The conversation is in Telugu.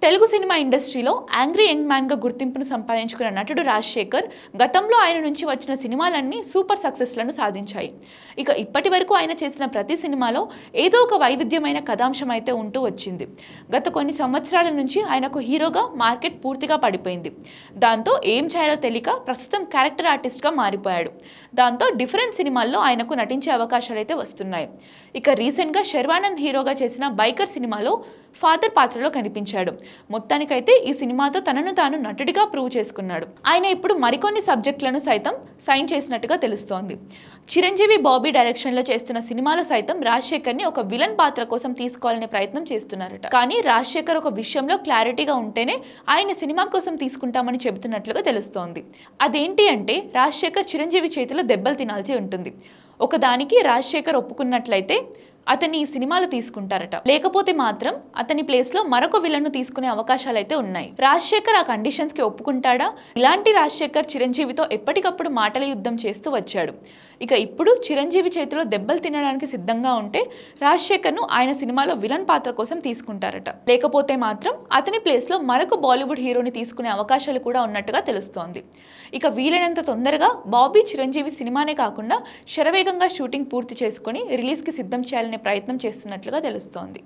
తెలుగు సినిమా ఇండస్ట్రీలో యాంగ్రీ యంగ్ మ్యాన్గా గుర్తింపును సంపాదించుకున్న నటుడు రాజశేఖర్ గతంలో ఆయన నుంచి వచ్చిన సినిమాలన్నీ సూపర్ సక్సెస్లను సాధించాయి. ఇక ఇప్పటి వరకు ఆయన చేసిన ప్రతి సినిమాలో ఏదో ఒక వైవిధ్యమైన కథాంశం అయితే ఉంటూ వచ్చింది. గత కొన్ని సంవత్సరాల నుంచి ఆయనకు హీరోగా మార్కెట్ పూర్తిగా పడిపోయింది. దాంతో ఏం చేయాలో తెలియక ప్రస్తుతం క్యారెక్టర్ ఆర్టిస్ట్గా మారిపోయాడు. దాంతో డిఫరెంట్ సినిమాల్లో ఆయనకు నటించే అవకాశాలు అయితే వస్తున్నాయి. ఇక రీసెంట్గా శర్వానంద్ హీరోగా చేసిన బైకర్ సినిమాలో ఫాదర్ పాత్రలో కనిపించాడు. మొత్తానికైతే ఈ సినిమాతో తనను తాను నటుడిగా ప్రూవ్ చేసుకున్నాడు. ఆయన ఇప్పుడు మరికొన్ని సబ్జెక్టులను సైతం సైన్ చేసినట్టుగా తెలుస్తోంది. చిరంజీవి బాబీ డైరెక్షన్లో చేస్తున్న సినిమాలో సైతం రాజశేఖర్ని ఒక విలన్ పాత్ర కోసం తీసుకోవాలనే ప్రయత్నం చేస్తున్నారట. కానీ రాజశేఖర్ ఒక విషయంలో క్లారిటీగా ఉంటేనే ఆయన సినిమా కోసం తీసుకుంటామని చెబుతున్నట్లుగా తెలుస్తోంది. అదేంటి అంటే రాజశేఖర్ చిరంజీవి చేతిలో దెబ్బలు తినాల్సి ఉంటుంది. ఒకదానికి రాజశేఖర్ ఒప్పుకున్నట్లయితే అతన్ని ఈ సినిమాలు తీసుకుంటారట. లేకపోతే మాత్రం అతని ప్లేస్ లో మరొక విలన్ ను తీసుకునే అవకాశాలు అయితే ఉన్నాయి. రాజశేఖర్ ఆ కండిషన్స్ కి ఒప్పుకుంటాడా? ఇలాంటి రాజశేఖర్ చిరంజీవితో ఎప్పటికప్పుడు మాటల యుద్ధం చేస్తూ వచ్చాడు. ఇక ఇప్పుడు చిరంజీవి చేతిలో దెబ్బలు తినడానికి సిద్ధంగా ఉంటే రాజశేఖర్ ను ఆయన సినిమాలో విలన్ పాత్ర కోసం తీసుకుంటారట. లేకపోతే మాత్రం అతని ప్లేస్ లో మరొక బాలీవుడ్ హీరోని తీసుకునే అవకాశాలు కూడా ఉన్నట్టుగా తెలుస్తోంది. ఇక వీలైనంత తొందరగా బాబీ చిరంజీవి సినిమానే కాకుండా శరవేగంగా షూటింగ్ పూర్తి చేసుకుని రిలీజ్ కి సిద్ధం చేయాలనే ప్రయత్నం చేస్తున్నట్లుగా తెలుస్తోంది.